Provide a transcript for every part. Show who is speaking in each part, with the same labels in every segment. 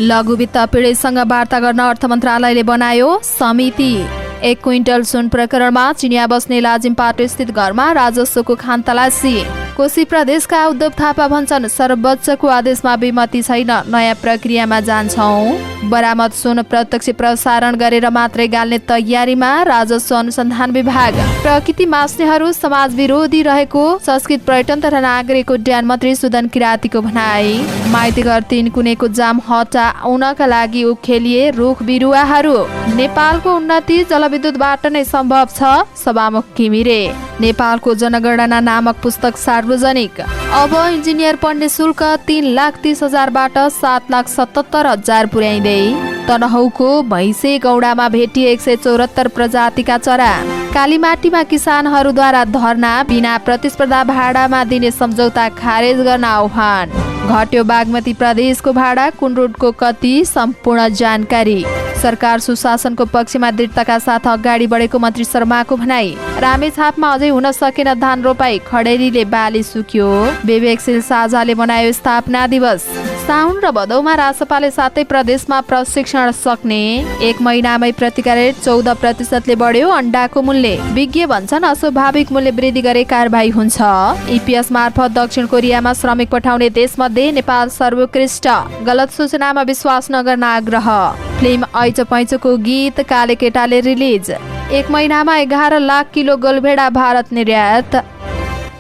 Speaker 1: लघु वित्त पीडितसँग वार्ता गर्न अर्थ मन्त्रालयले बनायो समिति। 1 क्विन्टल सुन प्रकरणमा चिनिया बस्ने लाजिमपाट स्थित घरमा राजस्वको खान तलासी। कोशी प्रदेशका उद्धव थापा भन्छन् सर्वोच्चको आदेशमा विमति छैन, नयाँ प्रक्रियामा जान्छौं। बरामद सुन प्रत्यक्ष प्रसारण गरेर मात्रै गाल्ने तयारीमा राजस्व अनुसन्धान विभाग। प्रकृति मास्नेहरू समाज विरोधी रहेको संस्कृत पर्यटन तथा नागरिक उड्डयन मन्त्री सुदन किरातीको भनाई। माइतीघर 3 कुनेको जाम हटाउनका लागि उखेलिए रुख बिरुवाहरू। नेपालको उन्नति जलविद्युतबाट नै सम्भव छ, सभामुख घिमिरे। नेपालको जनगणना नामक पुस्तक सार्वजनिक। अब इन्जिनियर पढ्ने शुल्क 3,30,000बाट 7,77,000 पुर्याइँदै। तनहुँको भैँसे गौडामा भेटिए 174 प्रजातिका चरा। कालीमाटीमा किसानहरूद्वारा धरना, बिना प्रतिस्पर्धा भाडामा दिने सम्झौता खारेज गर्न आह्वान। घट्यो बागमती प्रदेशको भाडा, कुन रुटको कति, सम्पूर्ण जानकारी। सरकार सुशासनको पक्षमा दृढताका साथ अगाडि बढेको मन्त्री शर्माको भनाई। रामेछापमा अझै हुन सकेन धान रोपाई, खडेरीले बाली सुक्यो। विवेकशील साझाले मनायो स्थापना दिवस। साउन र भदौमा रासपाले 7 प्रदेशमा प्रशिक्षण सक्ने। 1 महिनामै प्रतिका रेट 14% बढ्यो अण्डाको मूल्य। विज्ञ भन्छन् अस्वाभाविक मूल्य वृद्धि गरे कारबाही हुन्छ। इपिएस मार्फत दक्षिण कोरियामा श्रमिक पठाउने देशमध्ये नेपाल सर्वोत्कृष्ट। गलत सूचनामा विश्वास नगर्न आग्रह। फिल्म ऐचो पैचोको गीत काले केटाले रिलिज। 1 महिनामा 11 लाख किलो गोलभेडा भारत निर्यात।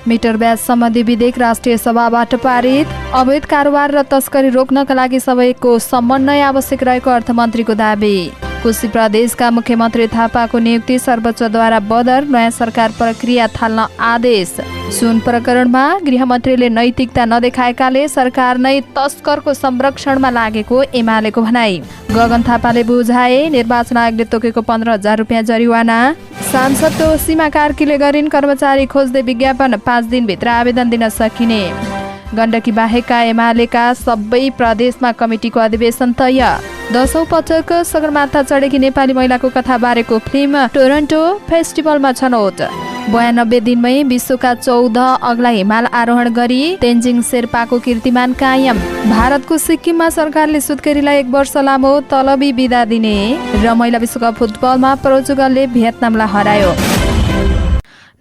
Speaker 1: मिटर ब्याज सम्बन्धी विधेयक राष्ट्रिय सभाबाट पारित। अवैध कारोबार र तस्करी रोक्नका लागि सबैको समन्वय आवश्यक रहेको अर्थमन्त्रीको दाबी। कोशी प्रदेशका मुख्यमन्त्री थापाको नियुक्ति सर्वोच्चद्वारा बदर, नयाँ सरकार प्रक्रिया थाल्न आदेश। सुन प्रकरणमा गृहमन्त्रीले नैतिकता नदेखाएकाले सरकार नै तस्करको संरक्षणमा लागेको एमालेको भनाई। गगन थापाले बुझाए, निर्वाचन आयोगले तोकेको 15,000 रुपियाँ जरिवाना। सांसद सीमा कार्कीले गरिन् कर्मचारी खोज्दै विज्ञापन, 5 दिनभित्र आवेदन दिन सकिने। गण्डकी बाहेकका एमालेका सबै प्रदेशमा कमिटीको अधिवेशन तय। 10औं पटक सगरमाथा चढेकी नेपाली महिलाको कथा बारेको फिल्म टोरन्टो फेस्टिभलमा छनौट। 92 दिनमै विश्वका 14 अग्ला हिमाल आरोहण गरी तेन्जिङ शेर्पाको कीर्तिमान कायम। भारतको सिक्किममा सरकारले सुत्केरीलाई 1 वर्ष लामो तलबी बिदा दिने। र महिला विश्वकप फुटबलमा पोर्चुगलले भियतनामलाई हरायो।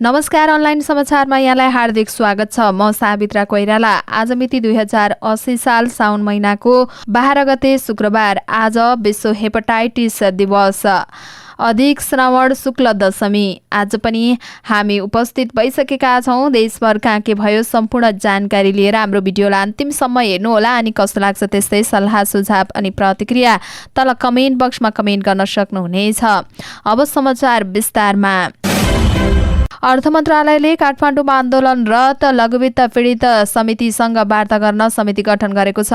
Speaker 1: नमस्कार, अनलाइन समाचारमा यहाँलाई हार्दिक स्वागत छ। म सावित्रा कोइराला। आज मिति 2080 साल साउन महिनाको 12 गते शुक्रबार। आज विश्व हेपाटाइटिस दिवस, अधिक श्रावण शुक्ल दशमी। आज पनि हामी उपस्थित भइसकेका छौँ। देशभर कहाँ के भयो सम्पूर्ण जानकारी लिएर हाम्रो भिडियोलाई अन्तिमसम्म हेर्नुहोला। अनि कस्तो लाग्छ त्यस्तै सल्लाह सुझाव अनि प्रतिक्रिया तल कमेन्ट बक्समा कमेन्ट गर्न सक्नुहुनेछ। अब समाचार विस्तारमा। अर्थ मन्त्रालयले काठमाडौँमा आन्दोलनरत लघुवित्त पीडित समितिसँग वार्ता गर्न समिति गठन गरेको छ।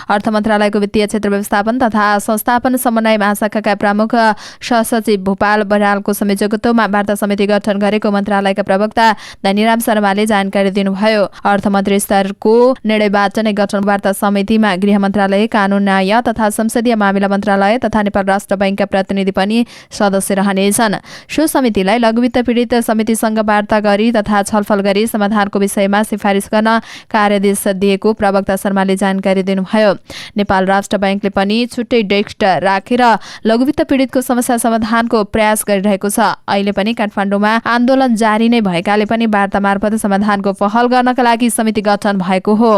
Speaker 1: अर्थ मन्त्रालयको वित्तीय क्षेत्र व्यवस्थापन तथा संस्थापन समन्वय महाशाखाका प्रमुख सहसचिव भूपाल बरालको संयोजकत्वमा वार्ता समिति गठन गरेको मन्त्रालयका प्रवक्ता धनीराम शर्माले जानकारी दिनुभयो। अर्थमन्त्री स्तरको निर्णयबाट नै गठन वार्ता समितिमा गृह मन्त्रालय, कानून न्याय तथा संसदीय मामिला मन्त्रालय तथा नेपाल राष्ट्र बैंकका प्रतिनिधि पनि सदस्य रहनेछन्। सो समितिलाई लघुवित्त पीडित समितिसँग वार्ता गरी तथा छलफल गरी समाधानको विषयमा सिफारिस गर्न कार्यादेश दिएको प्रवक्ता शर्माले जानकारी दिनुभयो। नेपाल राष्ट्र बैंकले पनि छुट्टै डेस्क राखेर लघुवित्त पीडितको समस्या समाधानको प्रयास गरिरहेको छ। अहिले पनि काठमाडौँमा आन्दोलन जारी नै भएकाले पनि वार्ता मार्फत समाधानको पहल गर्नका लागि समिति गठन भएको हो।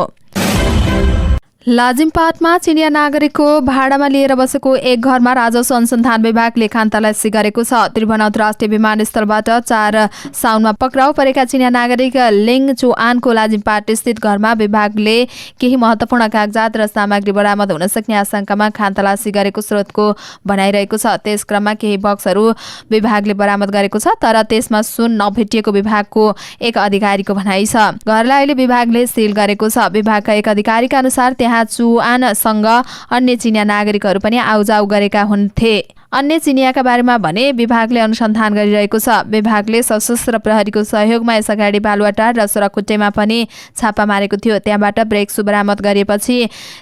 Speaker 1: लाजिमपाटमा चिनिया नागरिकको भाडामा लिएर बसेको एक घरमा राजस्व अनुसन्धान विभागले खानतलासी गरेको छ। त्रिभुवन अन्तर्राष्ट्रिय विमानस्थलबाट 4 साउनमा पक्राउ परेका चिनिया नागरिक लिङ चुआनको लाजिमपाट स्थित घरमा विभागले केही महत्त्वपूर्ण कागजात र सामग्री बरामद हुन सक्ने आशंकामा खानतलासी गरेको स्रोतको भनाइरहेको छ। त्यस क्रममा केही बक्सहरू विभागले बरामद गरेको छ, तर त्यसमा सुन नभेटिएको विभागको एक अधिकारीको भनाइ छ। घरलाई अहिले विभागले सिल गरेको छ। विभागका एक अधिकारीका अनुसार त्यहाँ चुआनसँग अन्य चिनिया नागरिकहरू पनि आउजाउ गरेका हुन्थे। अन्य चिनियाका बारेमा भने विभागले अनुसन्धान गरिरहेको छ। विभागले सशस्त्र प्रहरीको सहयोगमा यसअगाडि बालुवाटार र सोराखुट्टेमा पनि छापा मारेको थियो। त्यहाँबाट ब्रेक सु बरामद गरेपछि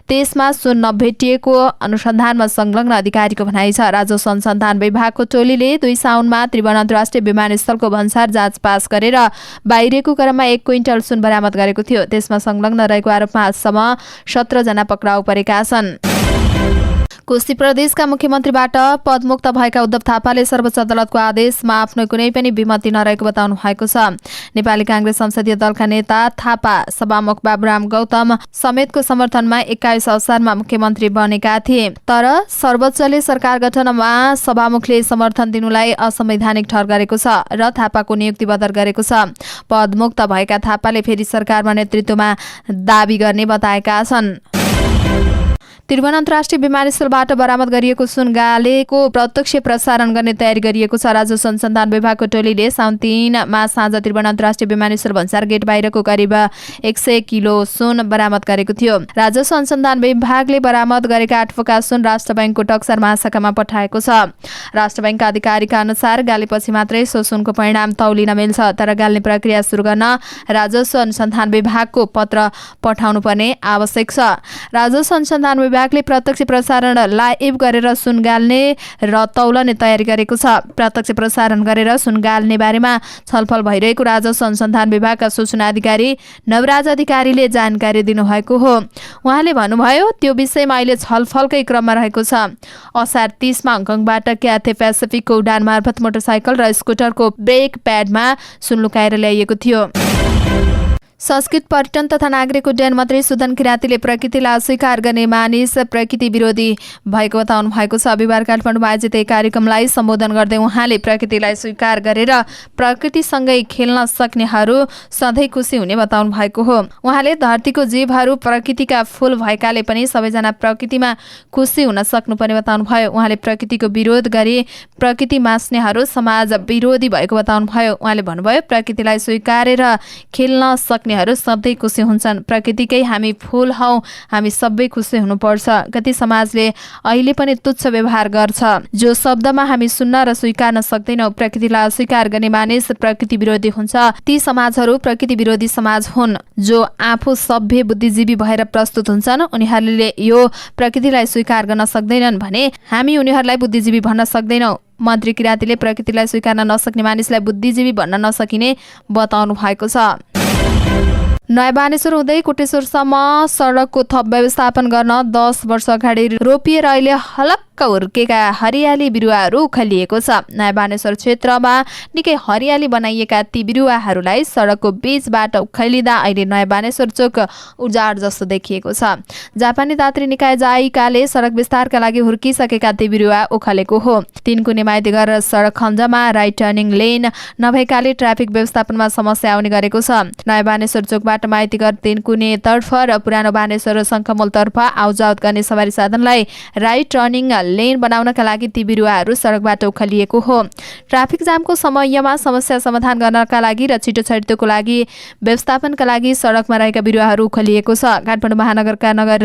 Speaker 1: त्यसमा सुन नभेटिएको अनुसन्धानमा संलग्न अधिकारीको भनाइ छ। राजस्व अनुसन्धान विभागको टोलीले 2 साउनमा त्रिभुवन अन्तर्राष्ट्रिय विमानस्थलको भन्सार जाँच पास गरेर बाहिरको क्रममा 1 क्विन्टल सुन बरामद गरेको थियो। त्यसमा संलग्न रहेको आरोपमा आजसम्म 17 जना पक्राउ परेका छन्। कोशी प्रदेशका मुख्यमन्त्रीबाट पदमुक्त भएका उद्धव थापाले सर्वोच्च अदालतको आदेशमा आफ्नो कुनै पनि विमति नरहेको बताउनु भएको छ। नेपाली कांग्रेस संसदीय दलका नेता थापा सभामुख बाबुराम गौतम समेतको समर्थनमा 21 असारमा मुख्यमन्त्री बनेका थिए, तर सर्वोच्चले सरकार गठनमा सभामुखले समर्थन दिनुलाई असंवैधानिक ठहर गरेको छ र थापाको नियुक्ति बदर गरेको छ। पदमुक्त भएका थापाले फेरि सरकारमा नेतृत्वमा दाबी गर्ने बताएका छन्। त्रिभुवन अन्तर्राष्ट्रिय विमानस्थलबाट बरामद गरिएको सुनगालेको प्रत्यक्ष प्रसारण गर्ने तयारी गरिएको छ। राजस्व अनुसन्धान विभागको टोलीले साउन 3 मा साँझ त्रिभुवन अन्तर्राष्ट्रिय विमानस्थल भन्सार गेट बाहिरको करिब 100 किलो सुन बरामद गरेको थियो। राजस्व अनुसन्धान विभागले बरामद गरेका 8 पोका सुन राष्ट्र बैंकको टक्सार महाशाखामा पठाएको छ। राष्ट्र बैंकका अधिकारीका अनुसार गालेपछि मात्रै सो सुनको परिणाम तौलिन मिल्छ, तर गाल्ने प्रक्रिया सुरु गर्न राजस्व अनुसन्धान विभागको पत्र पठाउनु पर्ने आवश्यक छ। राजस्व अनुसन्धान विभागले प्रत्यक्ष प्रसारण लाइभ गरेर सुन गाल्ने र तौलने तयारी गरेको छ। प्रत्यक्ष प्रसारण गरेर सुन गाल्ने बारेमा छलफल भइरहेको राजस्व अनुसन्धान विभागका सूचना अधिकारी नवराज अधिकारीले जानकारी दिनुभएको हो। उहाँले भन्नुभयो, त्यो विषयमा अहिले छलफलकै क्रममा रहेको छ। असार 30 मा हङकङबाट क्याथे पेसिफिकको उडान मार्फत मोटरसाइकल र स्कुटरको ब्रेक प्याडमा सुन लुकाएर ल्याइएको थियो। संस्कृत पर्यटन तथा नागरिक उड्डयन मन्त्री सुदन किरातीले प्रकृतिलाई अस्वीकार गर्ने मानिस प्रकृति विरोधी भएको बताउनु भएको छ। बिहिबार काठमाडौँमा आयोजित एक कार्यक्रमलाई सम्बोधन गर्दै उहाँले प्रकृतिलाई स्वीकार गरेर प्रकृतिसँगै खेल्न सक्नेहरू सधैँ खुसी हुने बताउनु भएको हो। उहाँले धरतीको जीवहरू प्रकृतिका फूल भएकाले पनि सबैजना प्रकृतिमा खुसी हुन सक्नुपर्ने बताउनु भयो। उहाँले प्रकृतिको विरोध गरी प्रकृति मास्नेहरू समाज विरोधी भएको बताउनु भयो। उहाँले भन्नुभयो, प्रकृतिलाई स्वीकारेर खेल्न सक्नेहरू सधैँ खुसी हुन्छन्। प्रकृतिकै हामी फूल हौ, हामी सबै खुसी हुनुपर्छ। कति समाजले अहिले पनि तुच्छ व्यवहार गर्छ, जो शब्दमा हामी सुन्न र स्वीकार्न सक्दैनौँ। प्रकृतिलाई अस्वीकार गर्ने मानिस प्रकृति विरोधी हुन्छ। ती समाजहरू प्रकृति विरोधी समाज हुन्। जो आफू सभ्य बुद्धिजीवी भएर प्रस्तुत हुन्छन्, उनीहरूले यो प्रकृतिलाई स्वीकार गर्न सक्दैनन् भने हामी उनीहरूलाई बुद्धिजीवी भन्न सक्दैनौँ। मन्त्री किरातीले प्रकृतिलाई स्वीकार्न नसक्ने मानिसलाई बुद्धिजीवी भन्न नसकिने बताउनु भएको छ। नयाँ बानेश्वर हुँदै कोटेश्वरसम्म सडकको थप व्यवस्थापन गर्न 10 वर्ष अगाडि रोपिएर अहिले हलक्क हुर्केका हरियाली बिरुवाहरू उखलिएको छ। नयाँ बानेश्वर क्षेत्रमा निकै हरियाली बनाइएका ती बिरुवाहरूलाई सडकको बीचबाट उखलिँदा अहिले नयाँ बानेश्वर चोक उजाड जस्तो देखिएको छ। जापानी दात्री निकाय जाइकाले सडक विस्तारका लागि हुर्किसकेका ती बिरुवा उखलेको हो। तिनकुने माइतीघर सडक खण्डमा राइट टर्निङ लेन नभएकाले ट्राफिक व्यवस्थापनमा समस्या आउने गरेको छ। नयाँ बानेश्वर चोकबाट माइतीघर तिनकुने तर्फ र पुरानो बानेश्वर शङ्खमूल तर्फ आउजाउत गर्ने सवारी साधनलाई राइट टर्निङ लेन बनाउनका लागि ती बिरुवाहरू सडकबाट उखलिएको हो। ट्राफिक जामको समयमा समस्या समाधान गर्नका लागि र छिटो छरितोको लागि व्यवस्थापनका लागि सडकमा रहेका बिरुवाहरू उखलिएको छ। काठमाडौँ महानगरका नगर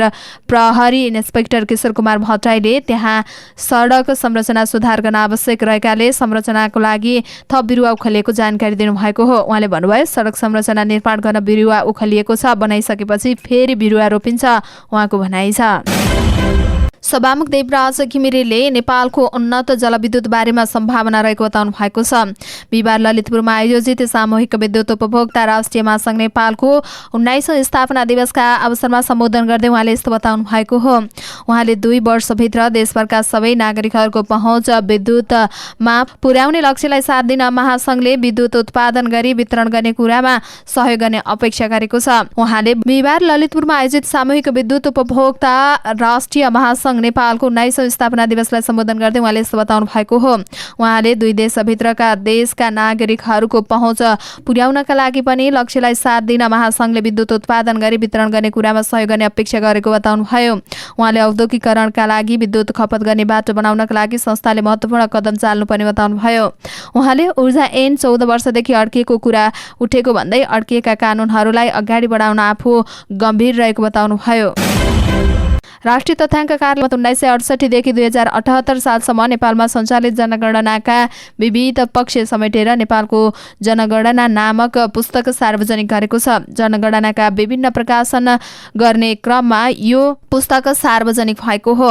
Speaker 1: प्रहरी इन्सपेक्टर किशोर कुमार भट्टराईले त्यहाँ सडक संरचना सुधार गर्न आवश्यक रहेकाले संरचनाको लागि थप बिरुवा उखलिएको जानकारी दिनुभएको हो। उहाँले भन्नुभयो, सडक संरचना निर्माण गर्न बिरुवा उखलिएको छ, बनाइसकेपछि फेरि बिरुवा रोपिन्छ, उहाँको भनाइ छ। सभामुख देवराज घिमिरेले नेपालको उन्नत जलविद्युत बारेमा सम्भावना रहेको बताउनु भएको छ। बिहिबार ललितपुरमा आयोजित सामूहिक विद्युत उपभोक्ता राष्ट्रिय महासङ्घ नेपालको 19औं स्थापना दिवसका अवसरमा सम्बोधन गर्दै उहाँले यस्तो बताउनु भएको हो। उहाँले 2 वर्षभित्र देशभरका सबै नागरिकहरूको पहुँच विद्युतमा पुर्याउने लक्ष्यलाई साथ दिन महासङ्घले विद्युत उत्पादन गरी वितरण गर्ने कुरामा सहयोग गर्ने अपेक्षा गरेको छ। उहाँले बिहिबार ललितपुरमा आयोजित सामूहिक विद्युत उपभोक्ता राष्ट्रिय महासङ्घ नेपालको 19औं स्थापना दिवसलाई सम्बोधन गर्दै उहाँले यस्तो बताउनु भएको हो। उहाँले 2 देशभित्रका देशका नागरिकहरूको पहुँच पुर्याउनका लागि पनि लक्ष्यलाई साथ दिन महासङ्घले विद्युत उत्पादन गरी वितरण गर्ने कुरामा सहयोग गर्ने अपेक्षा गरेको बताउनु भयो। उहाँले औद्योगिकरणका लागि विद्युत खपत गर्ने बाटो बनाउनका लागि संस्थाले महत्त्वपूर्ण कदम चाल्नुपर्ने बताउनु भयो। उहाँले ऊर्जा ऐन 14 वर्षदेखि अड्किएको कुरा उठेको भन्दै अड्किएका कानुनहरूलाई अगाडि बढाउन आफू गम्भीर रहेको बताउनु भयो। राष्ट्रिय तथ्याङ्क कार्यालय 1968 देखि 2078 सालसम्म नेपालमा सञ्चालित जनगणनाका विविध पक्ष समेटेर नेपालको जनगणना नामक पुस्तक सार्वजनिक गरेको छ। जनगणनाका विभिन्न प्रकाशन गर्ने क्रममा यो पुस्तक सार्वजनिक भएको हो।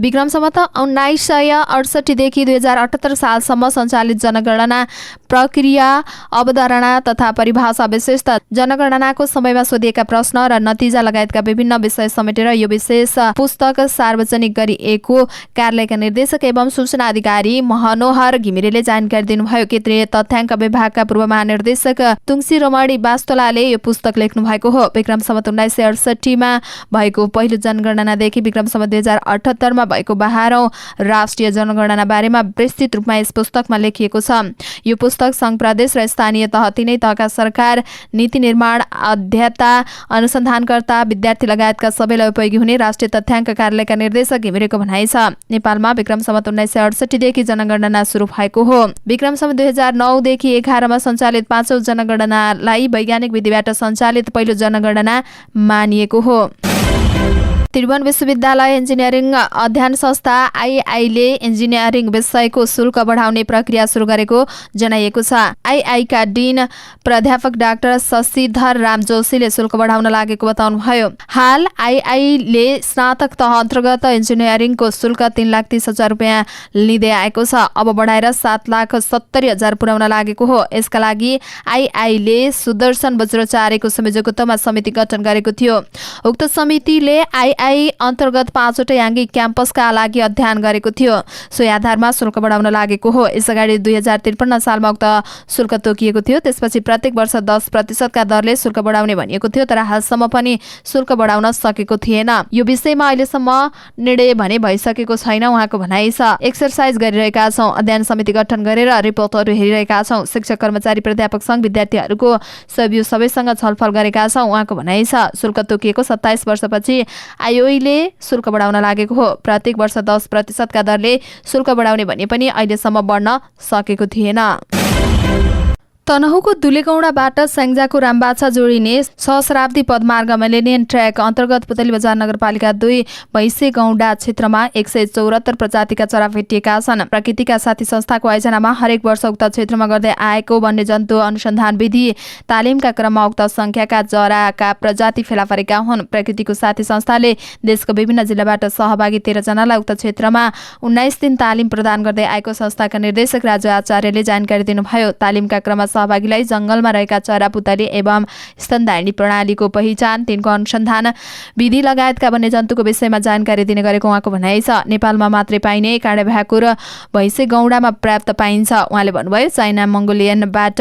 Speaker 1: विक्रम सम्वत 1968 देखि 2078 सालसम्म सञ्चालित जनगणना प्रक्रिया, अवधारणा तथा परिभाषा, विशेषतः जनगणनाको समयमा सोधिएका प्रश्न र नतिजा लगायतका विभिन्न विषय समेटेर यो विशेष पुस्तक सार्वजनिक गरिएको कार्यालयका निर्देशक एवं सूचना अधिकारी मनोहर घिमिरेले जानकारी दिनुभयो। केन्द्रीय तथ्याङ्क विभागका पूर्व महानिर्देशक तुङसी रमणी वास्तोलाले यो पुस्तक लेख्नु भएको हो। विक्रम सम्वत 1968 मा भएको पहिलो जनगणनादेखि विक्रम सम्वत 2078 मा भएको 12औं राष्ट्रिय जनगणना बारेमा विस्तृत रूपमा यस पुस्तकमा लेखिएको छ। यो पुस्तक संघ प्रदेश र स्थानीय तह तीनै तहका सरकार, नीति निर्माण, अध्येता, अनुसन्धानकर्ता, विद्यार्थी लगायतका सबैलाई उपयोगी हुने राष्ट्रिय तथ्याङ्क कार्यालयका निर्देशक घिमिरेको भनाइ छ। नेपालमा विक्रम सम्वत 1968 देखि जनगणना सुरु भएको हो। विक्रम सम्वत 2009 देखि 11 मा सञ्चालित 5औं जनगणनालाई वैज्ञानिक विधिबाट सञ्चालित पहिलो जनगणना मानिएको हो। त्रिभुवन विश्वविद्यालय इन्जिनियरिङ अध्ययन संस्था आईआई ले इन्जिनियरिङ विषयको शुल्क बढाउने प्रक्रिया सुरु गरेको जनाइएको छ। आईआई का डिन प्राध्यापक डाक्टर शशिधर राम जोशीले शुल्क बढाउन लागेको बताउनुभयो। हाल आईआई ले स्नातक तह अन्तर्गत इन्जिनियरिङको शुल्क 3,30,000 रुपियाँ लिँदै आएको छ। अब बढाएर 7,70,000 पुर्याउन लागेको हो। यसका लागि आईआई ले सुदर्शन वज्राचार्यको संयोजकत्वमा समिति गठन गरेको थियो। उक्त समितिले आईआई अन्तर्गत 5वटा याङ्गिक क्याम्पसका लागि अध्ययन गरेको थियो। सोही आधारमा शुल्क बढाउन लागेको हो। यसअगाडि 2053 सालमा उक्त शुल्क तोकिएको थियो। त्यसपछि प्रत्येक वर्ष 10% का दरले शुल्क बढाउने भनिएको थियो, तर हालसम्म पनि शुल्क बढाउन सकेको थिएन। यो विषयमा अहिलेसम्म निर्णय भने भइसकेको छैन उहाँको भनाइ छ। एक्सरसाइज गरिरहेका छौं, अध्ययन समिति गठन गरेर रिपोर्टहरू हेरिरहेका छौं। शिक्षक, कर्मचारी, प्राध्यापक संघ, विद्यार्थीहरूको सबैसँग छलफल गरेका छौं उहाँको भनाइ छ। शुल्क तोकिएको 27 वर्षपछि आईओईले शुल्क बढाउन लागेको हो। प्रत्येक वर्ष 10% का दरले शुल्क बढाउने भने पनि अहिलेसम्म बढ्न सकेको थिएन। तनहुँको दुलेगौडाबाट स्याङ्जाको रामबाछा जोडिने सहस्राब्दी पदमार्ग मिलेनियम ट्र्याक अन्तर्गत पुतली बजार नगरपालिका 2 भैँसेगौडा क्षेत्रमा 174 प्रजातिका चरा भेटिएका छन्। प्रकृतिका साथी संस्थाको आयोजनामा हरेक वर्ष उक्त क्षेत्रमा गर्दै आएको वन्यजन्तु अनुसन्धान विधि तालिमका क्रममा उक्त संख्याका चराका प्रजाति फेला परेका हुन्। प्रकृतिको साथी संस्थाले देशको विभिन्न जिल्लाबाट सहभागी 13 जनालाई उक्त क्षेत्रमा 19 दिन तालिम प्रदान गर्दै आएको संस्थाका निर्देशक राजु आचार्यले जानकारी दिनुभयो। तालिमका क्रममा सहभागीलाई जंगलमा रहेका चरा, पुतली एवं स्तनधारिणी प्रणालीको पहिचान, तिनको अनुसन्धान विधि लगायतका वन्यजन्तुको विषयमा जानकारी दिने गरेको उहाँको भनाइ छ। नेपालमा मात्रै पाइने काँडे भ्याकुर भैँसेगौडामा पर्याप्त पाइन्छ। उहाँले भन्नुभयो, चाइना मङ्गोलियनबाट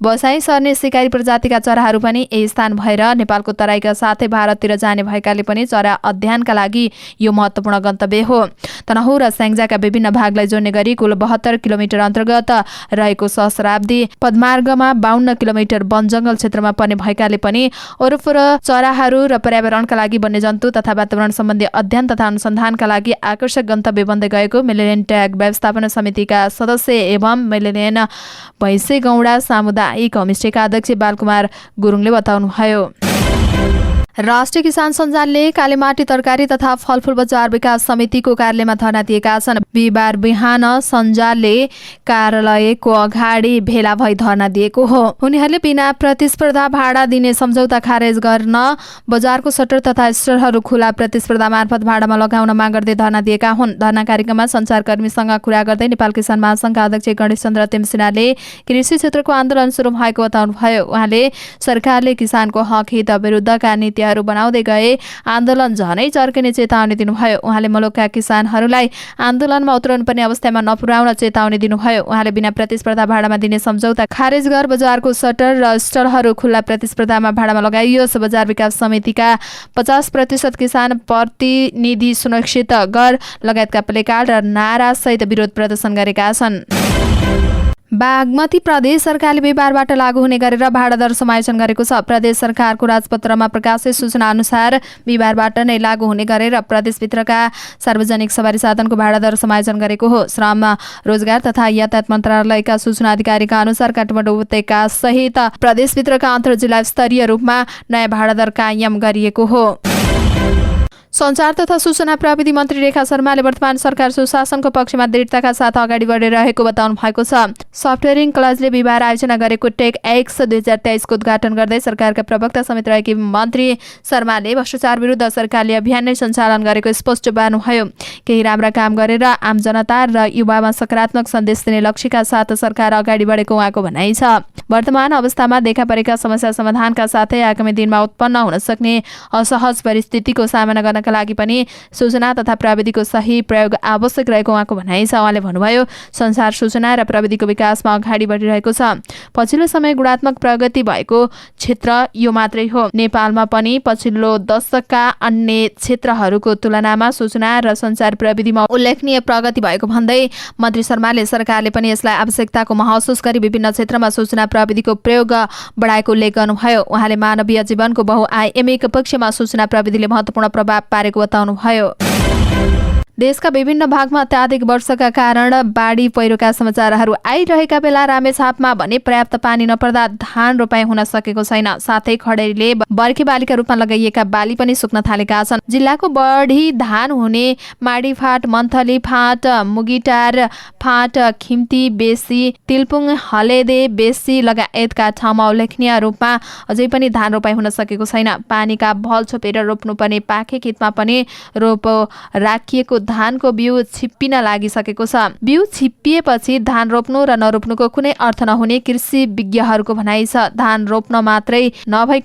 Speaker 1: बसाई सर्ने शिकारी प्रजातिका चराहरू पनि यही स्थान भएर नेपालको तराईका साथै भारततिर जाने भएकाले पनि चरा अध्ययनका लागि यो महत्त्वपूर्ण गन्तव्य हो। तनहुँ र स्याङ्जाका विभिन्न भागलाई जोड्ने गरी कुल 72 किलोमिटर अन्तर्गत रहेको सहस्राब्दी पदमार्गमा 52 किलोमिटर वन जंगल क्षेत्रमा पर्ने भएकाले पनि वरपर चराहरू र पर्यावरणका लागि वन्यजन्तु तथा वातावरण सम्बन्धी अध्ययन तथा अनुसन्धानका लागि आकर्षक गन्तव्य बन्दै गएको मिलेनियम ट्र्याक व्यवस्थापन समितिका सदस्य एवं मिलेनियम भैँसेगौडा सामुदायिक होमस्टेका अध्यक्ष बालकुमार गुरुङले बताउनुभयो। राष्ट्रिय किसान सञ्जालले कालीमाटी तरकारी तथा फलफूल बजार विकास समितिको कार्यालयमा धरना दिएका छन्। बिहिबार बिहान सञ्जालले कार्यालयको अगाडि भेला भई धरना दिएको हो। उनीहरूले बिना प्रतिस्पर्धा भाडा दिने सम्झौता खारेज गर्न, बजारको सटर तथा स्टोरहरू खुला प्रतिस्पर्धा मार्फत भाडामा लगाउन माग गर्दै धरना दिएका हुन्। धरना कार्यक्रममा सञ्चारकर्मीसँग कुरा गर्दै नेपाल किसान महासङ्घका अध्यक्ष गणेश चन्द्र तिमसिनाले कृषि क्षेत्रको आन्दोलन सुरु भएको बताउनुभयो। उहाँले सरकारले किसानको हक हित विरुद्धका नीति बनाउँदै गए आन्दोलन झनै चर्किने चेतावनी दिनुभयो। उहाँले मुलुकका किसानहरूलाई आन्दोलनमा उत्रनु पर्ने अवस्थामा नपुर्याउन चेतावनी दिनुभयो। उहाँले बिना प्रतिस्पर्धा भाडामा दिने सम्झौता खारेज गर, बजारको सटर र स्टलहरू खुल्ला प्रतिस्पर्धामा भाडामा लगाइयोस्, बजार विकास समितिका 50% किसान प्रतिनिधि सुनिश्चित गर लगायतका प्लेकार्ड र नारा सहित विरोध प्रदर्शन गरेका छन्। बागमती प्रदेश सरकारले बिहिबारबाट लागू हुने गरेर भाडा दर समायोजन गरेको छ। प्रदेश सरकारको राजपत्रमा प्रकाशित सूचना अनुसार बिहिबारबाट नै लागू हुने गरेर प्रदेशभित्रका सार्वजनिक सवारी साधनको भाडा दर समायोजन गरेको हो। श्रम, रोजगार तथा यातायात मन्त्रालयका सूचना अधिकारीका अनुसार काठमाडौँ उपत्यका सहित प्रदेशभित्रका अन्तर्जिल्ला स्तरीय रूपमा नयाँ भाडा दर कायम गरिएको हो। सञ्चार तथा सूचना प्रविधि मन्त्री रेखा शर्माले वर्तमान सरकार सुशासनको पक्षमा दृढताका साथ अगाडि बढिरहेको बताउनु भएको छ। सफ्टवेयर इन्क्लजले बिहिबार आयोजना गरेको टेक एक्स 2023 को उद्घाटन गर्दै सरकारका प्रवक्ता समेत रहेकी मन्त्री शर्माले भ्रष्टाचार विरुद्ध सरकारले अभियान नै सञ्चालन गरेको स्पष्ट पार्नुभयो। केही राम्रा काम गरेर आम जनता र युवामा सकारात्मक सन्देश दिने लक्ष्यका साथ सरकार अगाडि बढेको उहाँको भनाइ छ। वर्तमान अवस्थामा देखा परेका समस्या समाधानका साथै आगामी दिनमा उत्पन्न हुन सक्ने असहज परिस्थितिको सामना गर्न गर्नका लागि पनि सूचना तथा प्रविधिको सही प्रयोग आवश्यक रहेको उहाँको भनाइ छ। उहाँले भन्नुभयो संसार सूचना र प्रविधिको विकासमा अगाडि बढिरहेको छ। पछिल्लो समय गुणात्मक प्रगति भएको क्षेत्र यो मात्रै हो। नेपालमा पनि पछिल्लो दशकका अन्य क्षेत्रहरूको तुलनामा सूचना र सञ्चार प्रविधिमा उल्लेखनीय प्रगति भएको भन्दै मन्त्री शर्माले सरकारले पनि यसलाई आवश्यकताको महसुस गरी विभिन्न क्षेत्रमा सूचना प्रविधिको प्रयोग बढाएको उल्लेख गर्नुभयो। उहाँले मानवीय जीवनको बहुआयामिक पक्षमा सूचना प्रविधिले महत्त्वपूर्ण प्रभाव पारेको बताउनुभयो। देशका विभिन्न भागमा अत्याधिक वर्षाका कारण बाढी पहिरोका समाचारहरू आइरहेका बेला रामेछापमा भने पर्याप्त पानी नपर्दा धान रोपाई हुन सकेको छैन। साथै खडेरीले बर्खे बालीका रूपमा लगाइएका बाली पनि सुक्न थालेका छन्। जिल्लाको बढी धान हुने माडीफाट, मन्थली फाट, मुगिटार फाट, खिम्ती, बेसी, तिलपुङ, हलेदे, बेसी लगायतका ठाउँमा उल्लेखनीय रूपमा अझै पनि धान रोपाई हुन सकेको छैन। पानीका भल छोपेर रोप्नुपर्ने पाखे खेतमा पनि रोप राखिएको धानको बिउ छिप्पिन लागिसकेको छ। बिउ छिप्पिएपछि धान रोप्नु र नरोप्नुको कुनै अर्थ नहुने कृषि विज्ञहरूको भनाइ छ। धान रोप्न मात्रै नभई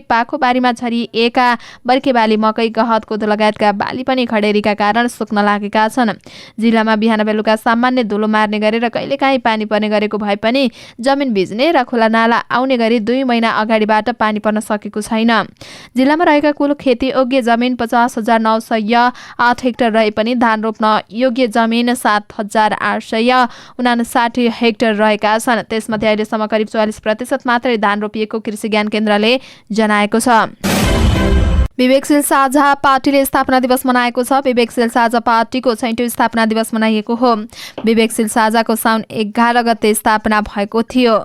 Speaker 1: पाको बारीमा छरिएका बर्खे बाली, मकै, गहत, कोदो लगायतका बाली पनि खडेरीका कारण सुक्न लागेका छन्। जिल्लामा बिहान बेलुका सामान्य धुलो मार्ने गरेर कहिलेकाहीँ पानी पर्ने गरेको भए पनि जमिन भिज्ने र खोला नाला आउने गरी 2 महिना अगाडिबाट पानी पर्न सकेको छैन। जिल्लामा रहेका कुल खेती योग्य जमिन 50,908 हेक्टर रहे पनि धान रोप्न योग्य जमिन 7,859 हेक्टर रहेका छन्। त्यसमध्ये अहिलेसम्म करिब 44% मात्रै धान रोपिएको कृषि ज्ञान केन्द्रले जनाएको छ। विवेकशील साझा पार्टीले स्थापना दिवस मनाएको छ। विवेकशील साझा पार्टीको छैटौं स्थापना दिवस मनाइएको हो। विवेकशील साझाको साउन 11 गते स्थापना भएको थियो।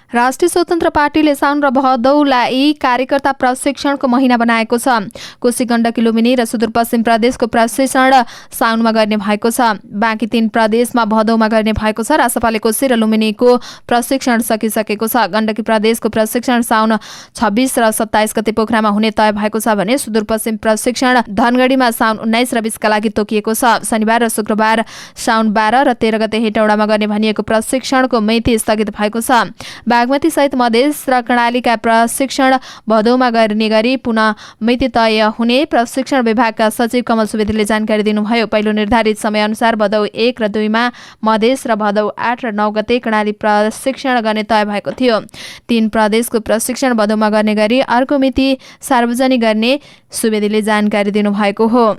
Speaker 1: राष्ट्रिय स्वतन्त्र पार्टीले साउन र भदौलाई कार्यकर्ता प्रशिक्षणको महिना बनाएको छ। कोशी, गण्डकी, लुम्बिनी र सुदूरपश्चिम प्रदेशको प्रशिक्षण साउनमा गर्ने भएको छ। बाँकी 3 प्रदेशमा भदौमा गर्ने भएको छ। रासपाले कोशी र लुम्बिनीको प्रशिक्षण सकिसकेको छ। गण्डकी प्रदेशको प्रशिक्षण साउन 26 र 27 गते पोखरामा हुने तय भएको छ भने सुदूरपश्चिम प्रशिक्षण धनगढीमा साउन 19 र 20 का लागि तोकिएको छ। शनिबार र शुक्रबार साउन 12 र 13 गते हेटौडामा गर्ने भनिएको प्रशिक्षणको मिति स्थगित भएको छ। बागमती सहित मधेस र कर्णालीका प्रशिक्षण भदौमा गर्ने गरी पुनः मिति तय हुने प्रशिक्षण विभागका सचिव कमल सुवेदीले जानकारी दिनुभयो। पहिलो निर्धारित समयअनुसार भदौ 1 र 2 मा मधेस र भदौ 8 र 9 गते कर्णाली प्रशिक्षण गर्ने तय भएको थियो। 3 प्रदेशको प्रशिक्षण भदौमा गर्ने गरी अर्को मिति सार्वजनिक गर्ने सुवेदीले जानकारी दिनुभएको हो।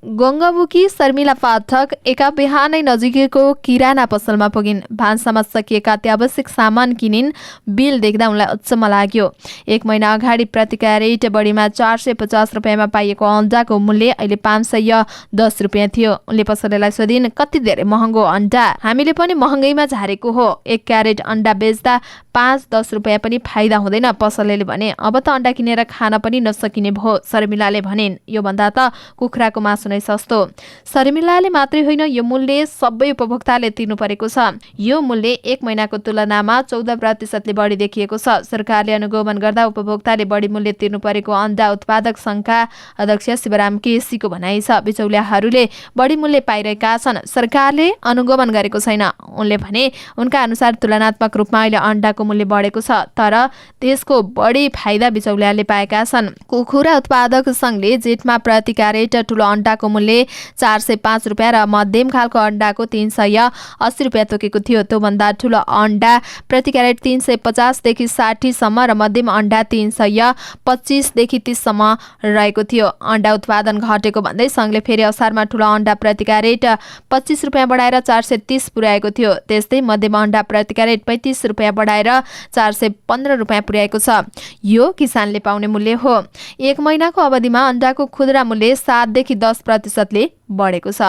Speaker 1: गङ्गामुखी शर्मिला पाठक एका बिहानै नजिकैको किराना पसलमा पुगिन्। भान्सामा सकिएका अत्यावश्यक सामान किनिन्। बिल देख्दा उनलाई अचम्म लाग्यो। 1 महिना अगाडि प्रति क्यारेट बढीमा 450 रुपियाँमा पाइएको अण्डाको मूल्य अहिले 510 रुपियाँ थियो। उनले पसलेलाई सोधिन्, कति धेरै महँगो अण्डा? हामीले पनि महँगैमा झारेको हो। 1 क्यारेट अण्डा बेच्दा 5-10 रुपियाँ पनि फाइदा हुँदैन। पसलेले भने, अब त अण्डा किनेर खान पनि नसकिने भयो। शर्मिलाले भनिन्, यो भन्दा त कुखुराको मासु नै सस्तो। शर्मिलाले मात्रै होइन, यो मूल्य सबै उपभोक्ताले तिर्नु परेको छ। यो मूल्य 1 महिनाको तुलनामा 14% बढी देखिएको छ। सरकारले अनुगमन गर्दा उपभोक्ताले बढी मूल्य तिर्नु परेको अण्डा उत्पादक संघका अध्यक्ष शिवराम केसीको भनाइ छ। बिचौलियाहरूले बढी मूल्य पाइरहेका छन्, सरकारले अनुगमन गरेको छैन। उनले भने, उनका अनुसार तुलनात्मक रूपमा अहिले अण्डाको मूल्य बढेको छ, तर त्यसको बढी फाइदा बिचौलियाले पाएका छन्। कुखुरा उत्पादक संघले जेठमा प्रति क्यारेट ठुलो अण्डाको मूल्य 405 रुपियाँ र मध्यम खालको अण्डाको 380 रुपियाँ तोकेको थियो। त्योभन्दा ठुलो अण्डा प्रति क्यारेट 350 देखि 60 सम्म र मध्यम अण्डा 325 देखि 30 सम्म रहेको थियो। अण्डा उत्पादन घटेको भन्दै संघले फेरि असारमा ठुलो अण्डा प्रति क्यारेट 25 रुपियाँ बढाएर 430 पुर्याएको थियो। त्यस्तै मध्यम अण्डा प्रति क्यारेट 35 रुपियाँ बढाएर 415 रुपियाँ पुर्याएको छ। यो किसानले पाउने मूल्य हो। 1 महिनाको अवधिमा अण्डाको खुद्रा मूल्य 7 देखि 10% बढेको छ।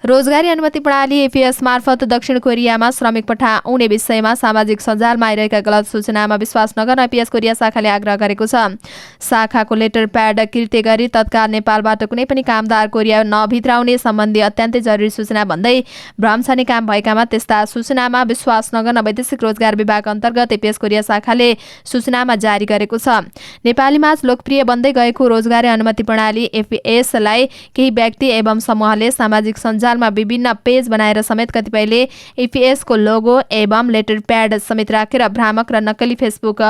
Speaker 1: रोजगारी अनुमति प्रणाली एपीएस मार्फत दक्षिण कोरियामा श्रमिक पठाउने विषयमा सामाजिक सञ्जालमा आइरहेका गलत सूचनामा विश्वास नगर्न एपीएस कोरिया शाखाले आग्रह गरेको छ। शाखाको लेटर प्याड कृत्य गरी तत्काल नेपालबाट कुनै पनि कामदार कोरिया नभित्राउने सम्बन्धी अत्यन्तै जरुरी सूचना भन्दै भ्रम छाने काम भएकामा त्यस्ता सूचनामा विश्वास नगर्न वैदेशिक रोजगार विभाग अन्तर्गत एपीएस कोरिया शाखाले सूचनामा जारी गरेको छ। नेपालीमा लोकप्रिय बन्दै गएको रोजगारी अनुमति प्रणाली एपीएसलाई केही व्यक्ति एवं समूहले सामाजिक सञ्जाल सञ्जालमा विभिन्न पेज बनाएर समेत कतिपयले EPS को लोगो एवं लेटर प्याड समेत राखेर भ्रामक र नक्कली फेसबुक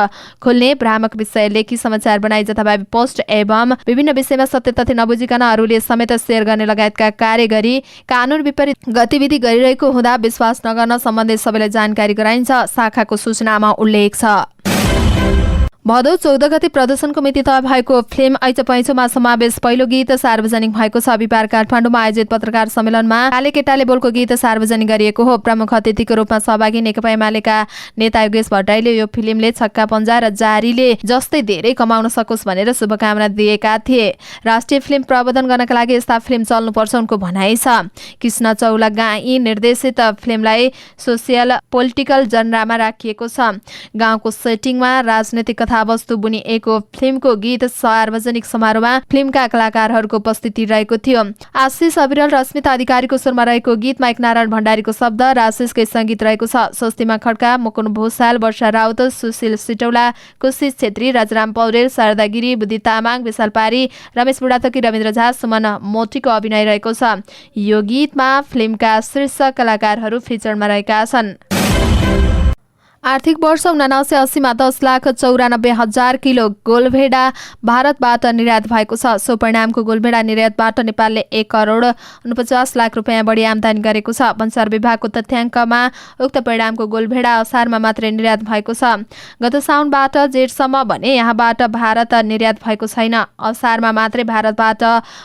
Speaker 1: खोल्ने, भ्रामक विषय लेखी समाचार बनाई जथाभावी पोस्ट एवं विभिन्न विषयमा सत्य तथ्य नबुझिकन अरूले समेत शेयर गर्ने लगायतका कार्य गरी कानून विपरीत गतिविधि गरिरहेको हुँदा विश्वास नगर्न सम्बन्धित सबैलाई जानकारी गराइन्छ, शाखाको सूचनामा उल्लेख छ। भदौ 14 गते प्रदर्शनको मिति तय भएको फिल्म ऐचपैँचोमा समावेश पहिलो गीत सार्वजनिक भएको छ। बिहिबार काठमाडौँमा आयोजित पत्रकार सम्मेलनमा काले केटाले बोलको गीत सार्वजनिक गरिएको हो। प्रमुख अतिथिको रूपमा सहभागी नेकपा एमालेका नेता योगेश भट्टराईले यो फिल्मले छक्का पञ्जा र जारीले जस्तै धेरै कमाउन सकोस् भनेर शुभकामना दिएका थिए। राष्ट्रिय फिल्म प्रबन्धन गर्नका लागि यस्ता फिल्म चल्नुपर्छ उनको भनाइ छ। कृष्ण चौलागाई निर्देशित फिल्मलाई सोसियल पोलिटिकल जनरामा राखिएको छ। गाउँको सेटिङमा राजनैतिक कथावस्तु बुनिएको फिल्मको गीत सार्वजनिक समारोहमा फिल्मका कलाकारहरूको उपस्थिति रहेको थियो। आशिष अविरल र स्मिता अधिकारीको स्वरमा रहेको गीत माइक नारायण भण्डारीको शब्द र आशिषकै सङ्गीत रहेको छ। स्वस्तिमा खड्का, मुकुन्द भूषाल, वर्षा राउत, सुशील सिटौला, कुशिश छेत्री, राजराम पौडेल, शारदा गिरी, बुद्धि तामाङ, विशाल पारी, रमेश बुढाथोकी, रविन्द्र झा, सुमन मोतीको अभिनय रहेको छ। यो गीतमा फिल्मका शीर्ष कलाकारहरू फिचरमा रहेका छन्। आर्थिक वर्ष 79-80 मा 10,94,000 किलो गोलभेडा भारतबाट निर्यात भएको छ। सो परिणामको गोलभेडा निर्यातबाट नेपालले 1,49,00,000 रुपियाँ बढी आम्दानी गरेको छ। भन्सार विभागको तथ्याङ्कमा उक्त परिणामको गोलभेडा असारमा मात्रै निर्यात भएको छ। गत साउनबाट जेठसम्म भने यहाँबाट भारत निर्यात भएको छैन। असारमा मात्रै भारतबाट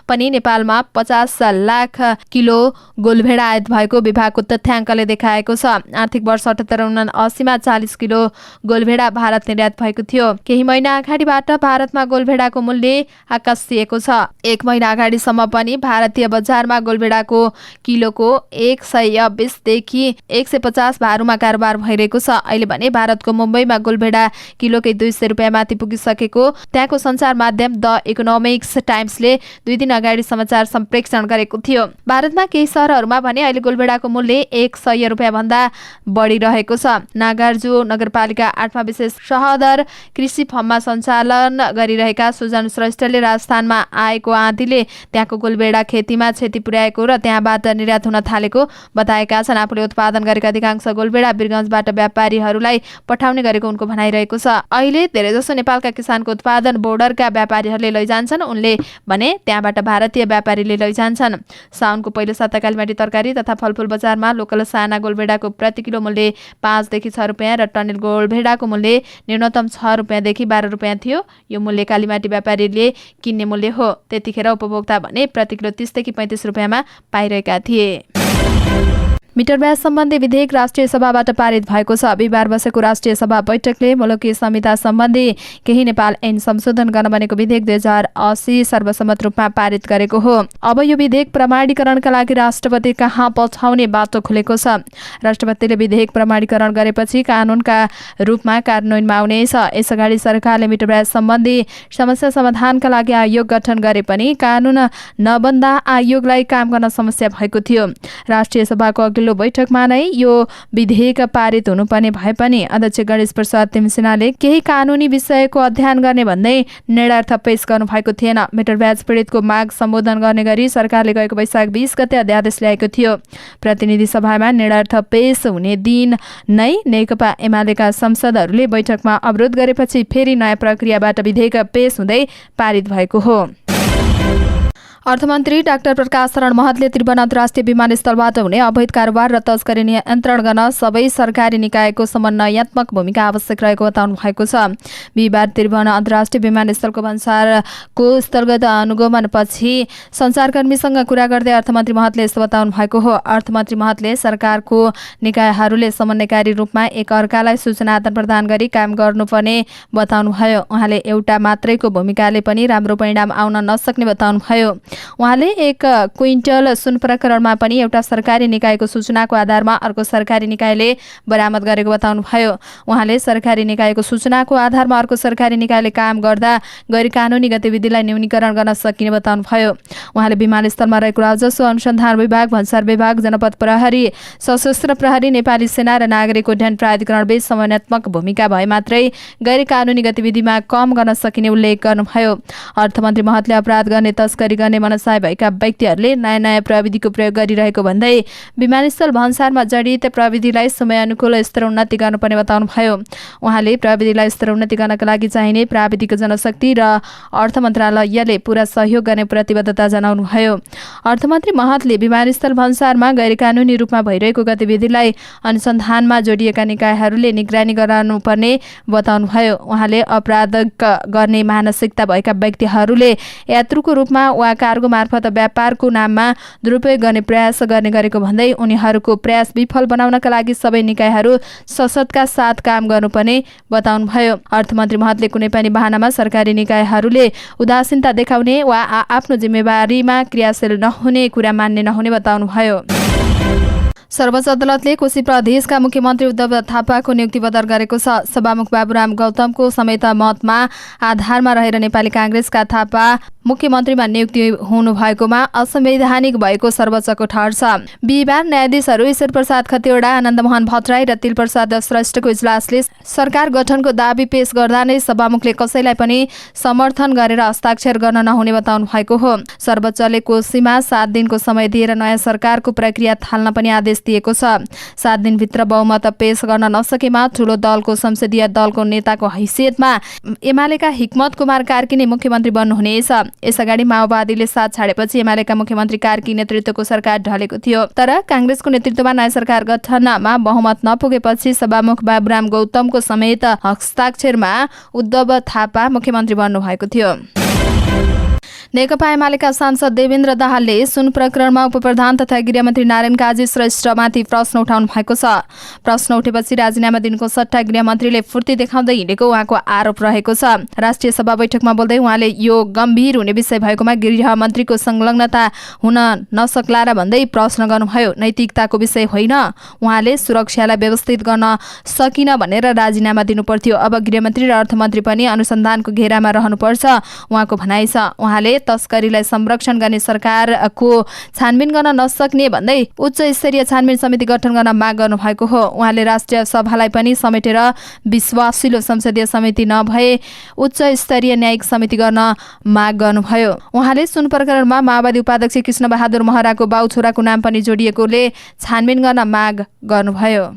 Speaker 1: पनि नेपालमा 50 लाख किलो गोलभेडा आयात भएको विभागको तथ्याङ्कले देखाएको छ। आर्थिक वर्ष 78-79 मा 40 किलो गोलभेडा भारत निर्यात भएको थियो। केही महिना अगाडिबाट भारतमा गोलभेडाको मूल्य आकाशिएको छ। एक महिना अगाडिसम्म पनि भारतीय बजारमा गोलभेडाको किलोको 120 देखि 150 भारूमा कारोबार भइरहेको छ। अहिले भने भारतको मुम्बईमा गोलभेडा किलोकै 200 रुपियाँ माथि पुगिसकेको त्यहाँको सञ्चार माध्यम द इकोनोमिक्स टाइम्सले 2 दिन अगाडि समाचार सम्प्रेषण गरेको थियो। भारतमा केही शहरहरूमा भने अहिले गोलभेडाको मूल्य 100 रुपियाँ भन्दा बढी रहेको छ। नागार्जु नगरपालिका 8 मा विशेष सहदर कृषि फर्ममा सञ्चालन गरिरहेका सुजन श्रेष्ठले राजस्थानमा आएको आँधीले त्यहाँको गोलभेडा खेतीमा क्षति पुर्याएको र त्यहाँबाट निर्यात हुन थालेको बताएका छन्। आफूले उत्पादन गरेका अधिकांश गोलभेडा वीरगञ्जबाट व्यापारीहरूलाई पठाउने गरेको उनको भनाइरहेको छ। अहिले धेरैजसो नेपालका किसानको उत्पादन बोर्डरका व्यापारीहरूले लैजान्छन्। उनले भने त्यहाँबाट भारतीय व्यापारीले लैजान्छन्। साउनको पहिलो साता कालीमाटी तरकारी तथा फलफुल बजारमा लोकल साना गोलभेडाको प्रति किलो मूल्य 5 देखि 6 रुपियाँ र टनेल गोलभेडाको मूल्य न्यूनतम 6 रुपियाँदेखि 12 रुपियाँ थियो। यो मूल्य कालीमाटी व्यापारीले किन्ने मूल्य हो। त्यतिखेर उपभोक्ता भने प्रति किलो 30 देखि 35 रुपियाँमा पाइरहेका थिए। मिटर ब्याज सम्बन्धी विधेयक राष्ट्रिय सभाबाट पारित भएको छ। बिहिबार बसेको राष्ट्रिय सभा बैठकले मुलुकी संहिता सम्बन्धी केही नेपाल ऐन संशोधन गर्न बनेको विधेयक 2080 सर्वसम्मत रूपमा पारित गरेको हो। अब यो विधेयक प्रमाणीकरणका लागि राष्ट्रपति कहाँ पठाउने बाटो खुलेको छ। राष्ट्रपतिले विधेयक प्रमाणीकरण गरेपछि कानूनका रूपमा कार्यान्वयनमा आउनेछ। यसअगाडि सरकारले मिटर ब्याज सम्बन्धी समस्या समाधानका लागि आयोग गठन गरे पनि कानून नबन्दा आयोगलाई काम गर्न समस्या भएको थियो। राष्ट्रिय सभाको अघिल्लो बैठकमा नै यो विधेयक पारित हुनुपर्ने भए पनि अध्यक्ष गणेश प्रसाद तिमसिनाले केही कानूनी विषयको अध्ययन गर्ने भन्दै निर्णयार्थ पेश गर्नु भएको थिएन। मिटर ब्याज पीडितको माग सम्बोधन गर्ने गरी सरकारले गएको वैशाख 20 गते अध्यादेश ल्याएको थियो। प्रतिनिधि सभामा निर्णयार्थ पेश हुने दिन नै नेकपा एमालेका सांसदहरूले बैठकमा अवरोध गरेपछि फेरि नयाँ प्रक्रियाबाट विधेयक पेश हुँदै पारित भएको हो। अर्थमन्त्री डाक्टर प्रकाश शरण महतले त्रिभुवन अन्तर्राष्ट्रिय विमानस्थलबाट हुने अवैध कारोबार र तस्करी नियन्त्रण गर्न सबै सरकारी निकायको समन्वयात्मक भूमिका आवश्यक रहेको बताउनु भएको छ। बिहिबार त्रिभुवन अन्तर्राष्ट्रिय विमानस्थलको भन्सारको स्थलगत अनुगमनपछि सञ्चारकर्मीसँग कुरा गर्दै अर्थमन्त्री महतले यस्तो बताउनु भएको हो। अर्थमन्त्री महतले सरकारको निकायहरूले समन्वयकारी रूपमा एक अर्कालाई सूचना आदान प्रदान गरी काम गर्नुपर्ने बताउनुभयो। उहाँले एउटा मात्रैको भूमिकाले पनि राम्रो परिणाम आउन नसक्ने बताउनुभयो। उहाँले 1 क्विन्टल सुन प्रकरणमा पनि एउटा सरकारी निकायको सूचनाको आधारमा अर्को सरकारी निकायले बरामद गरेको बताउनुभयो। उहाँले सरकारी निकायको सूचनाको आधारमा अर्को सरकारी निकायले काम गर्दा गैर कानुनी गतिविधिलाई न्यूनीकरण गर्न सकिने बताउनुभयो। उहाँले विमानस्थलमा रहेको राजस्व अनुसन्धान विभाग, भन्सार विभाग, जनपद प्रहरी, सशस्त्र प्रहरी, नेपाली सेना र नागरिक उड्डयन प्राधिकरण बीच समन्वयात्मक भूमिका भए मात्रै गैर कानुनी गतिविधिमा कम गर्न सकिने उल्लेख गर्नुभयो। अर्थमन्त्री महतले अपराध गर्ने, तस्करी गर्ने मनसाय भएका व्यक्तिहरूले नयाँ नयाँ प्रविधिको प्रयोग गरिरहेको भन्दै विमानस्थल भन्सारमा जडित प्रविधिलाई समयानुकूल स्तरोन्नति गर्नुपर्ने बताउनुभयो। उहाँले प्रविधिलाई स्तरोन्नति गर्नका लागि चाहिने प्राविधिक जनशक्ति र अर्थ मन्त्रालयले पूरा सहयोग गर्ने प्रतिबद्धता जनाउनुभयो। अर्थमन्त्री महतले विमानस्थल भन्सारमा गैरकानूनी रूपमा भइरहेको गतिविधिलाई अनुसन्धानमा जोडिएका निकायहरूले निगरानी गराउनुपर्ने बताउनुभयो। उहाँले अपराध गर्ने मानसिकता भएका व्यक्तिहरूले यात्रुको रूपमा वा कार्गो मार्फत व्यापारको नाममा दुरुपयोग गर्ने प्रयास गर्ने गरेको भन्दै उनीहरूको प्रयास विफल बनाउनका लागि सबै निकायहरू सशक्तका साथ काम गर्नुपर्ने बताउनुभयो। अर्थमन्त्री महतले कुनै पनि बहानामा सरकारी निकायहरूले उदासीनता देखाउने वा आफ्नो जिम्मेवारीमा क्रियाशील नहुने कुरा मान्ने नहुने बताउनुभयो। सर्वोच्च अदालतले कोशी प्रदेशका मुख्यमन्त्री उद्धव थापाको नियुक्ति बदल गरेको छ। सभामुख बाबुराम गौतमको समेत मतमा आधारमा रहेर नेपाली काङ्ग्रेसका थापा मुख्यमन्त्रीमा नियुक्ति हुनुभएकोमा असंवैधानिक भएको सर्वोच्चको ठहर छ। बिहिबार न्यायाधीशहरू ईश्वर प्रसाद खतिवडा, आनन्दमोहन भट्टराई र तिलप्रसाद श्रेष्ठको इजलासले सरकार गठनको दाबी पेश गर्दा नै सभामुखले कसैलाई पनि समर्थन गरेर हस्ताक्षर गर्न नहुने बताउनु भएको हो। सर्वोच्चले कोशीमा 7 दिनको समय दिएर नयाँ सरकारको प्रक्रिया थाल्न पनि आदेश दिएको छ। 7 दिनभित्र बहुमत पेश गर्न नसकेमा ठूलो दलको संसदीय दलको नेताको हैसियतमा एमालेका हिक्मत कुमार कार्की नै मुख्यमन्त्री बन्नुहुनेछ। यसअगाडि माओवादीले साथ छाडेपछि एमालेका मुख्यमन्त्री कार्की नेतृत्वको सरकार ढलेको थियो। तर काङ्ग्रेसको नेतृत्वमा नयाँ सरकार गठनमा बहुमत नपुगेपछि सभामुख बाबुराम गौतमको समेत हस्ताक्षरमा उद्धव थापा मुख्यमन्त्री बन्नुभएको थियो। नेकपा एमालेका सांसद देवेन्द्र दाहालले सुन प्रकरणमा उपप्रधान तथा गृहमन्त्री नारायण काजी श्रेष्ठमाथि प्रश्न उठाउनु भएको छ। प्रश्न उठेपछि राजीनामा दिनुको सट्टा गृहमन्त्रीले फुर्ती देखाउँदै हिँडेको उहाँको आरोप रहेको छ। राष्ट्रिय सभा बैठकमा बोल्दै उहाँले यो गम्भीर हुने विषय भएकोमा गृहमन्त्रीको संलग्नता हुन नसक्ला र भन्दै प्रश्न गर्नुभयो। नैतिकताको विषय होइन, उहाँले सुरक्षालाई व्यवस्थित गर्न सकिन भनेर राजीनामा दिनुपर्थ्यो। अब गृहमन्त्री र अर्थमन्त्री पनि अनुसन्धानको घेरामा रहनुपर्छ उहाँको भनाइ छ। उहाँले तस्करीलाई संरक्षण गर्ने सरकारको छानबिन गर्न नसक्ने भन्दै उच्च स्तरीय छानबिन समिति गठन गर्न माग गर्नुभएको हो। उहाँले राष्ट्रिय सभालाई पनि समेटेर विश्वासिलो संसदीय समिति नभए उच्च स्तरीय न्यायिक समिति गर्न माग गर्नुभयो। उहाँले सुन प्रकरणमा माओवादी उपाध्यक्ष कृष्णबहादुर महराको बाउ छोराको नाम पनि जोडिएकोले छानबिन गर्न माग गर्नुभयो।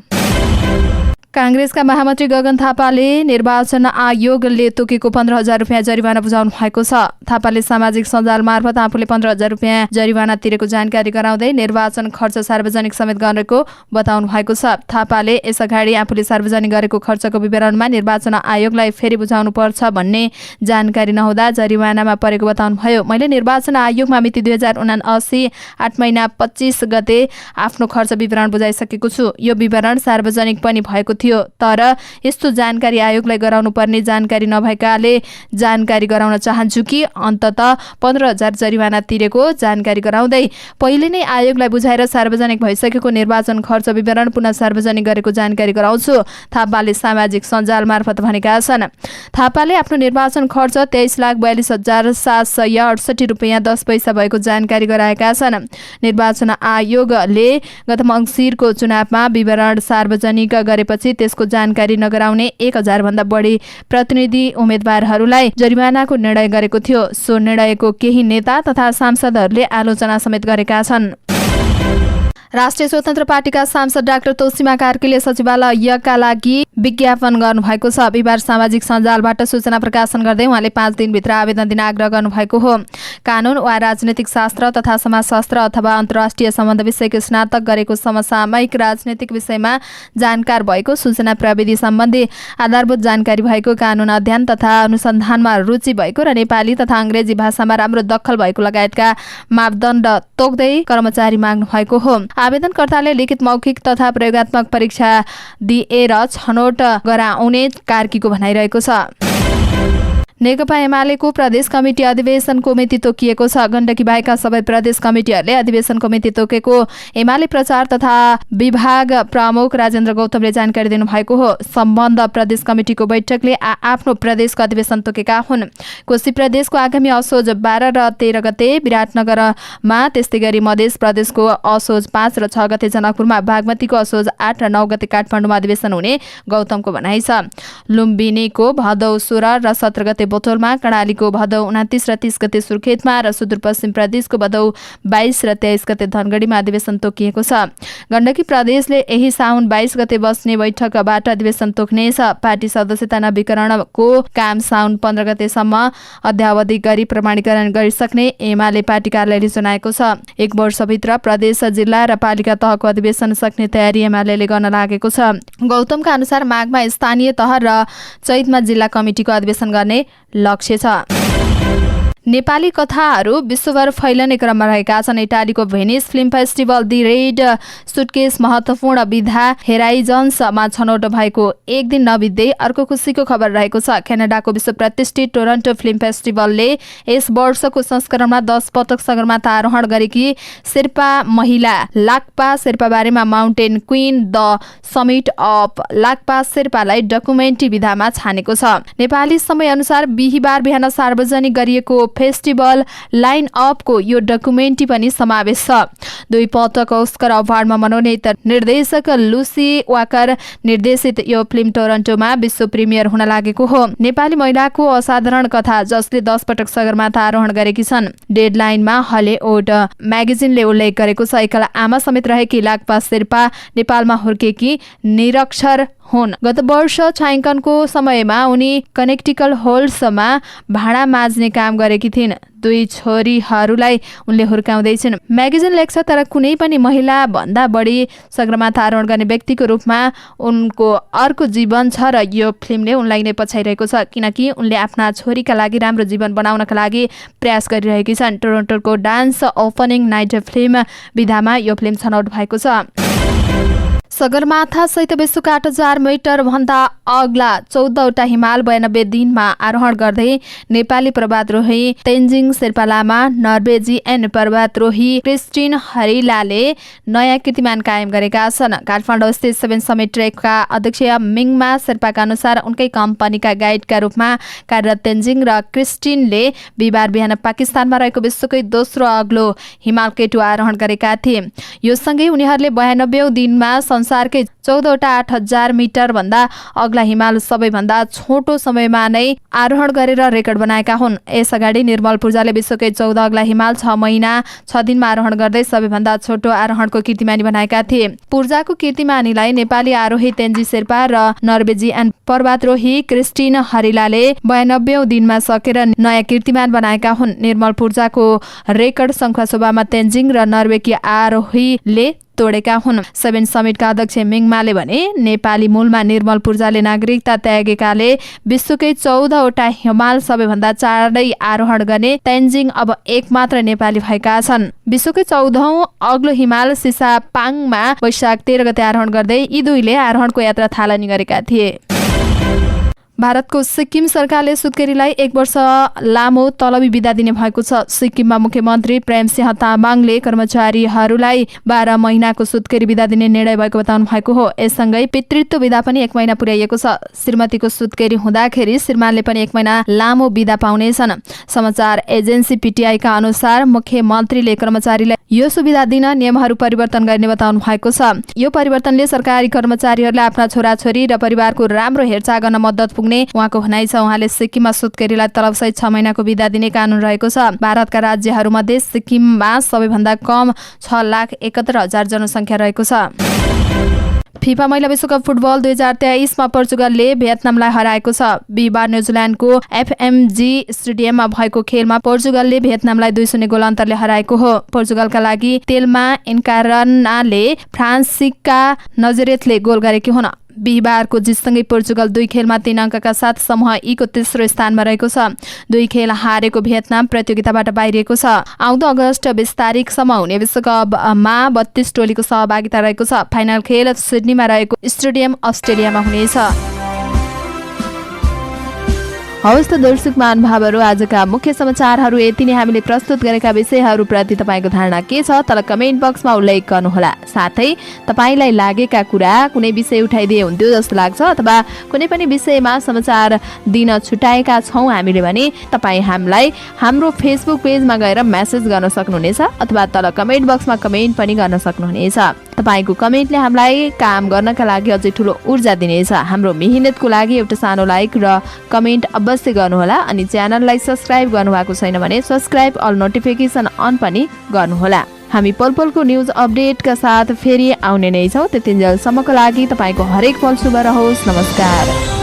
Speaker 1: काङ्ग्रेसका महामन्त्री गगन थापाले निर्वाचन आयोगले तोकेको 15,000 रुपियाँ जरिवाना बुझाउनु भएको छ। थापाले सामाजिक सञ्जाल मार्फत आफूले 15,000 रुपियाँ जरिवाना तिरेको जानकारी गराउँदै निर्वाचन खर्च सार्वजनिक समेत गरेको बताउनु भएको छ। थापाले यसअगाडि आफूले सार्वजनिक गरेको खर्चको विवरणमा निर्वाचन आयोगलाई फेरि बुझाउनु पर्छ भन्ने जानकारी नहुँदा जरिवानामा परेको बताउनुभयो। मैले निर्वाचन आयोगमा मिति 2079 8 महिना 25 गते आफ्नो खर्च विवरण बुझाइसकेको छु। यो विवरण सार्वजनिक पनि भएको थियो, तर यस्तो जानकारी आयोगलाई गराउनु पर्ने जानकारी नभएकाले जानकारी गराउन चाहन्छु कि अन्ततः 15,000 जरिवाना तिरेको जानकारी गराउँदै पहिले नै आयोगलाई बुझाएर सार्वजनिक भइसकेको निर्वाचन खर्च विवरण पुनः सार्वजनिक गरेको जानकारी गराउँछु, थापाले सामाजिक सञ्जाल मार्फत भनेका छन्। थापाले आफ्नो निर्वाचन खर्च 23,42,768 रुपियाँ 10 पैसा भएको जानकारी गराएका छन्। निर्वाचन आयोगले गत मङ्सिरको चुनावमा विवरण सार्वजनिक गरेपछि त्यसको जानकारी नगराउने 1,000 भन्दा बढी प्रतिनिधि उम्मेदवारहरूलाई जरिवानाको निर्णय गरेको थियो। सो निर्णयको केही नेता तथा सांसदहरूले आलोचना समेत गरेका छन्। राष्ट्रिय स्वतन्त्र पार्टीका सांसद डाक्टर तोसीमा कार्कीले सचिवालयका लागि विज्ञापन गर्नुभएको छ। बिहिबार सामाजिक सञ्जालबाट सूचना प्रकाशन गर्दै उहाँले 5 दिनभित्र आवेदन दिन आग्रह गर्नुभएको हो। कानुन वा राजनीतिक शास्त्र तथा समाजशास्त्र अथवा अन्तर्राष्ट्रिय सम्बन्ध विषयको स्नातक गरेको, समसामयिक राजनीतिक विषयमा जानकार भएको, सूचना प्रविधि सम्बन्धी आधारभूत जानकारी भएको, कानुन अध्ययन तथा अनुसन्धानमा रुचि भएको र नेपाली तथा अङ्ग्रेजी भाषामा राम्रो दखल भएको लगायतका मापदण्ड तोक्दै कर्मचारी माग्नु भएको हो। आवेदनकर्ताले लिखित, मौखिक तथा प्रयोगात्मक परीक्षा दिएर छनौट गराउने कार्कीको भनाइरहेको छ। नेकपा एमालेको प्रदेश कमिटी अधिवेशनको मिति तोकिएको छ। गण्डकी बाहेकका सबै प्रदेश कमिटीहरूले अधिवेशनको मिति तोकेको एमाले प्रचार तथा विभाग प्रमुख राजेन्द्र गौतमले जानकारी दिनुभएको हो। सम्बन्ध प्रदेश कमिटीको बैठकले आफ्नो प्रदेशको अधिवेशन तोकेका हुन्। कोशी प्रदेशको आगामी असोज 12 र 13 गते विराटनगरमा, त्यस्तै गरी मधेस प्रदेशको असोज 5 र 6 गते जनकपुरमा, बागमतीको असोज 8 र 9 गते काठमाडौँमा अधिवेशन हुने गौतमको भनाइ छ। लुम्बिनीको भदौ 16 र 17 गते बोतलमा, कर्णालीको भदौ 29 र 30 गते सुर्खेतमा र सुदूरपश्चिम प्रदेशको भदौ 22 र 23 गते धनगढीमा अधिवेशन तोकिएको छ। गण्डकी प्रदेशले यही साउन 22 गते बस्ने बैठकबाट अधिवेशन तोक्नेछ। पार्टी सदस्यता नवीकरणको काम साउन 15 गतेसम्म अध्यावधि गरी प्रमाणीकरण गरिसक्ने एमाले पार्टी कार्यालयले जनाएको छ। 1 वर्षभित्र प्रदेश, जिल्ला र पालिका तहको अधिवेशन सक्ने तयारी एमाले गर्न लागेको छ। गौतमका अनुसार माघमा स्थानीय तह र चैतमा जिल्ला कमिटीको अधिवेशन गर्ने लक्ष्य छ। नेपाली कथाहरू विश्वभर फैलने क्रममा रहेका छन्। इटालीको Venice film festival the red suitcase महत्त्वपूर्ण विधा हेराइजन्समा छनौट भएको एक दिन नबित्दै अर्को खुसीको खबर रहेको छ। क्यानाडाको विश्व प्रतिष्ठित टोरन्टो फिल्म फेस्टिभलले यस वर्षको संस्करणमा 10 पटक सगरमाथा आरोहण गरेकी शेर्पा महिला लाक्पा शेर्पाबारेमा mountain queen the summit of Lhakpa शेर्पालाई डकुमेन्ट्री विधामा छानेको छ। नेपाली समयअनुसार बिहिबार बिहान सार्वजनिक गरिएको फेस्टिभल लाइन अपको यो डकुमेन्ट्री पनि समावेश छ। 2 पटक अस्कर अवार्डमा मनोनीत निर्देशक लुसी वाकर निर्देशित यो फिल्म टोरन्टोमा विश्व प्रिमियर हुन लागेको हो। नेपाली महिलाको असाधारण कथा जसले 10 पटक सगरमाथा आरोहण गरेकी छन्। डेडलाइनमा हलिउड म्यागजिनले उल्लेख गरेको छ। एकल आमा समेत रहेकी लाक्पा शेर्पा नेपालमा हुर्केकी निरक्षर हुन्। गत वर्ष छायाङ्कनको समयमा उनी कनेक्टिकल होल्समा भाँडा माझ्ने काम गरेकी थिइन्। 2 छोरीहरूलाई उनले हुर्काउँदैछिन्। म्यागजिन लेख्छ तर कुनै पनि महिला भन्दा बढी सगरमाथा आरोहण गर्ने व्यक्तिको रूपमा उनको अर्को जीवन छ र यो फिल्मले उनलाई नै पछाइरहेको छ किनकि उनले आफ्ना छोरीका लागि राम्रो जीवन बनाउनका लागि प्रयास गरिरहेकी छन्। टोरन्टोको डान्स ओपनिङ नाइट फिल्म विधामा यो फिल्म छनौट भएको छ। सगरमाथा सहित विश्वका 8000 मिटर भन्दा अग्ला 14वटा हिमाल 92 दिनमा आरोहण गर्दै नेपाली पर्वतारोही तेन्जिङ शेर्पा लामा, नर्वेजियन पर्वतारोही क्रिस्टिन हरिलाले नयाँ कीर्तिमान कायम गरेका छन्। काठमाडौँ स्थित 7 समिट ट्रेकका अध्यक्ष मिङमा शेर्पाका अनुसार उनकै कम्पनीका गाइडका रूपमा कार्यरत तेन्जिङ र क्रिस्टिनले बिहिबार बिहान पाकिस्तानमा रहेको विश्वकै दोस्रो अग्लो हिमाल केटु आरोहण गरेका थिए। यो सँगै उनीहरूले 92औं दिनमा संसारकै 14वटा 8000 मिटर भन्दा अग्ला हिमाल सबैभन्दा छोटो समयमा नै आरोहण गरेर रेकर्ड बनाएका हुन्। यसअगाडि निर्मल पूर्जाले विश्वकै 14 अग्ला हिमाल 6 महिना 6 दिनमा आरोहण गर्दै सबैभन्दा छोटो आरोहणको कीर्तिमानी बनाएका थिए। पूर्जाको कीर्तिमानीलाई नेपाली आरोही तेन्जी शेर्पा र नर्वेजियन पर्वतारोही क्रिस्टिन हरिलाले 92औं दिनमा सकेर नयाँ कीर्तिमान बनाएका हुन्। निर्मल पूर्जाको रेकर्ड शङ्खुवाशोभामा तेन्जिङ र नर्वेकी आरोहीले तोडेका हुन्। 7 समिटका अध्यक्ष मिङमाले भने नेपाली मूलमा निर्मल पूर्जाले नागरिकता त्यागेकाले विश्वकै 14वटा हिमाल सबैभन्दा चाँडै आरोहण गर्ने तेन्जिङ अब एक मात्र नेपाली भएका छन्। विश्वकै 14औं अग्लो हिमाल सिसापाङमा वैशाख 13 गते आरोहण गर्दै यी दुईले आरोहणको यात्रा थालनी गरेका थिए। भारतको सिक्किम सरकारले सुत्केरीलाई 1 वर्ष लामो तलबी बिदा दिने भएको छ। सिक्किममा मुख्यमन्त्री प्रेमसिंह तामाङले कर्मचारीहरूलाई 12 महिनाको सुत्केरी बिदा दिने निर्णय भएको बताउनु भएको हो। यससँगै पितृत्व बिदा पनि 1 महिना पुर्याइएको छ। श्रीमतीको सुत्केरी हुँदाखेरि श्रीमानले पनि 1 महिना लामो बिदा पाउनेछन्। समाचार एजेन्सी पीटीआईका अनुसार मुख्यमन्त्रीले कर्मचारीलाई यो सुविधा दिन नियमहरू परिवर्तन गर्ने बताउनु भएको छ। यो परिवर्तनले सरकारी कर्मचारीहरूले आफ्ना छोराछोरी र परिवारको राम्रो हेरचाह गर्न मद्दत उहाँको भनाइ छ। उहाँले सिक्किममा सुत्केरीलाई तलबसहित 6 महिनाको बिदा दिने कानून रहेको छ। भारतका राज्यहरूमध्ये सिक्किममा सबैभन्दा कम 6,71,000 जनसङ्ख्या रहेको छ। फिफा महिला विश्वकप फुटबल 2023मा पोर्चुगलले भियतनामलाई हराएको छ। बिहिबार न्युजिल्यान्डको एफएमजी स्टेडियममा भएको खेलमा पोर्चुगलले भियतनामलाई 2-0 गोल अन्तरले हराएको हो। पोर्चुगलका लागि तेल्मा इन्कारनाले फ्रान्सिका नजरेथले गोल गरेकी हुन्। बिहिबारको जितसँगै पोर्चुगल 2 खेलमा 3 अङ्कका साथ समूह ई को तेस्रो स्थानमा रहेको छ। 2 खेल हारेको भियतनाम प्रतियोगिताबाट बाहिरिएको छ। आउँदो अगस्त 20 तारिकसम्म हुने विश्वकपमा 32 टोलीको सहभागिता रहेको छ। फाइनल खेल सिडनीमा रहेको स्टेडियम अस्ट्रेलियामा हुनेछ। हवस् त दर्शक महानुभावहरू, आजका मुख्य समाचारहरू यति नै। हामीले प्रस्तुत गरेका विषयहरूप्रति तपाईँको धारणा के छ तल कमेन्ट बक्समा उल्लेख गर्नुहोला। साथै तपाईँलाई लागेका कुरा कुनै विषय उठाइदिए हुन्थ्यो जस्तो लाग्छ अथवा कुनै पनि विषयमा समाचार दिन छुटाएका छौँ हामीले भने तपाईँ हामीलाई हाम्रो फेसबुक पेजमा गएर मेसेज गर्न सक्नुहुनेछ अथवा तल कमेन्ट बक्समा कमेन्ट पनि गर्न सक्नुहुनेछ। तपाईँको कमेन्टले हामीलाई काम गर्नका लागि अझै ठुलो ऊर्जा दिनेछ। हाम्रो मेहनतको लागि एउटा सानो लाइक र कमेन्ट अवश्य गर्नुहोला। अनि च्यानललाई सब्स्क्राइब गर्नुभएको छैन भने सब्स्क्राइब अल नोटिफिकेसन अन पनि गर्नुहोला। हामी पलपलको न्युज अपडेटका साथ फेरि आउने नै छौँ। त्यतिन्जेलसम्मको लागि तपाईँको हरेक पल शुभ रहोस्। नमस्कार।